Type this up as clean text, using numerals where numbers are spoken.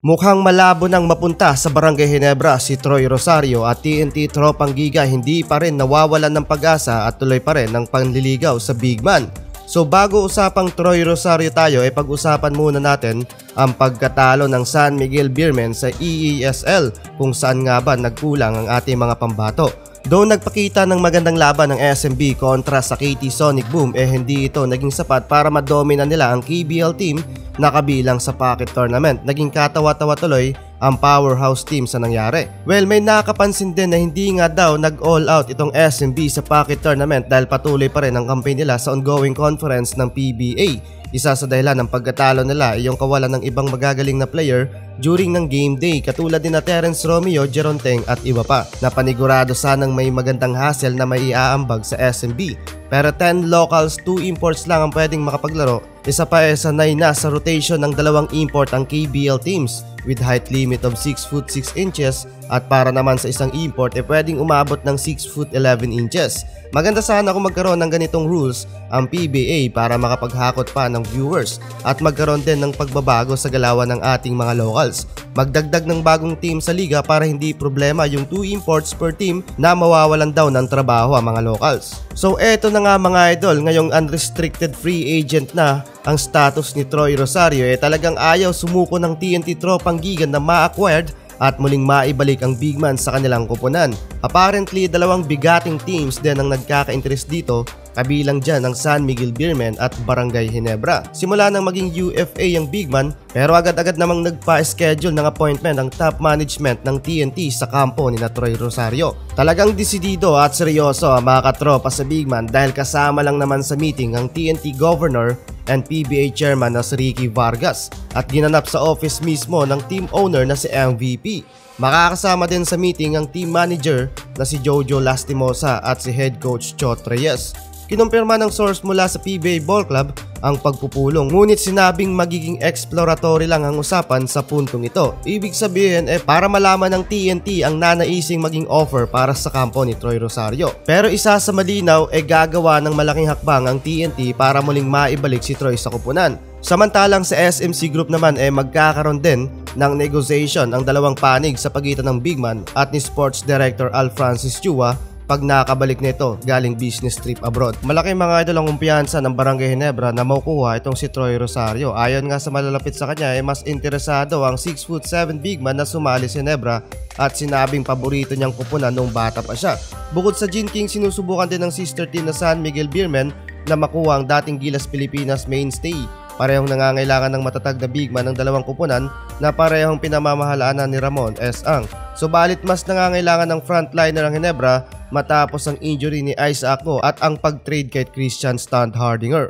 Mukhang malabo nang mapunta sa Barangay Ginebra si Troy Rosario at TNT Tropang Giga hindi pa rin nawawalan ng pag-asa at tuloy pa rin ang panliligaw sa big man. So bago usapang Troy Rosario tayo ay pag-usapan muna natin ang pagkatalo ng San Miguel Beermen sa EASL kung saan nga ba nagkulang ang ating mga pambato. Though nagpakita ng magandang laban ng SMB kontra sa KT Sonic Boom hindi ito naging sapat para madomina nila ang KBL team na kabilang sa Pocket Tournament. Naging katawa-tawa tuloy ang powerhouse team sa nangyari. Well, may nakapansin din na hindi nga daw nag-all out itong SMB sa Pocket Tournament dahil patuloy pa rin ang campaign nila sa ongoing conference ng PBA. Isa sa dahilan ng pagkatalo nila ay yung kawalan ng ibang magagaling na player during ng game day katulad ni na Terence Romeo, Jeronteng at iba pa na panigurado sanang may magandang hassle na may iaambag sa SMB. Pero 10 locals, 2 imports lang ang pwedeng makapaglaro. Isa pa sanay na sa rotation ng dalawang import ang KBL teams with height limit of 6 foot 6 inches at para naman sa isang import pwedeng umabot ng 6 foot 11 inches. Maganda sana kung magkaroon ng ganitong rules ang PBA para makapaghakot pa ng viewers at magkaroon din ng pagbabago sa galawan ng ating mga locals. Magdagdag ng bagong team sa liga para hindi problema yung 2 imports per team na mawawalan daw ng trabaho ang mga locals. So eto na nga mga idol, ngayong unrestricted free agent na ang status ni Troy Rosario talagang ayaw sumuko ng TNT Tropang Giga na ma-acquired at muling maibalik ang big man sa kanilang kupunan. Apparently, dalawang bigating teams din ang nagkaka-interest dito, kabilang dyan ang San Miguel Beermen at Barangay Ginebra. Simula nang maging UFA ang big man, pero agad-agad namang nagpa-schedule ng appointment ang top management ng TNT sa kampo ni na Troy Rosario. Talagang desidido at seryoso ang mga katropa sa big man dahil kasama lang naman sa meeting ang TNT Governor and PBA Chairman na si Ricky Vargas at ginanap sa office mismo ng team owner na si MVP. Makakasama din sa meeting ang team manager na si Jojo Lastimosa at si head coach Chot Reyes. Kinumpirma ng source mula sa PBA Ball Club ang pagpupulong, ngunit sinabing magiging exploratory lang ang usapan sa puntong ito. Ibig sabihin para malaman ng TNT ang nanaising maging offer para sa kampo ni Troy Rosario. Pero isa sa malinaw gagawa ng malaking hakbang ang TNT para muling maibalik si Troy sa kupunan. Samantalang sa SMC Group naman magkakaroon din ng negotiation ang dalawang panig sa pagitan ng big man at ni Sports Director Al Francis Chua pag nakabalik nito galing business trip abroad. Malaki mga idol ang kumpiyansa ng Barangay Ginebra na makukuha itong si Troy Rosario. Ayon nga sa malalapit sa kanya mas interesado ang 6'7" big man na sumali sa Ginebra at sinabing paborito niyang kupunan nung bata pa siya. Bukod sa Gin King, sinusubukan din ng sister team na San Miguel Beermen na makuha ang dating Gilas Pilipinas mainstay. Parehong nangangailangan ng matatag na big man ng dalawang kupunan na parehong pinamamahalaan ni Ramon S. Ang. Subalit mas nangangailangan ng frontliner ang Ginebra matapos ang injury ni Isaac Mo at ang pag-trade kay Christian Standhardinger.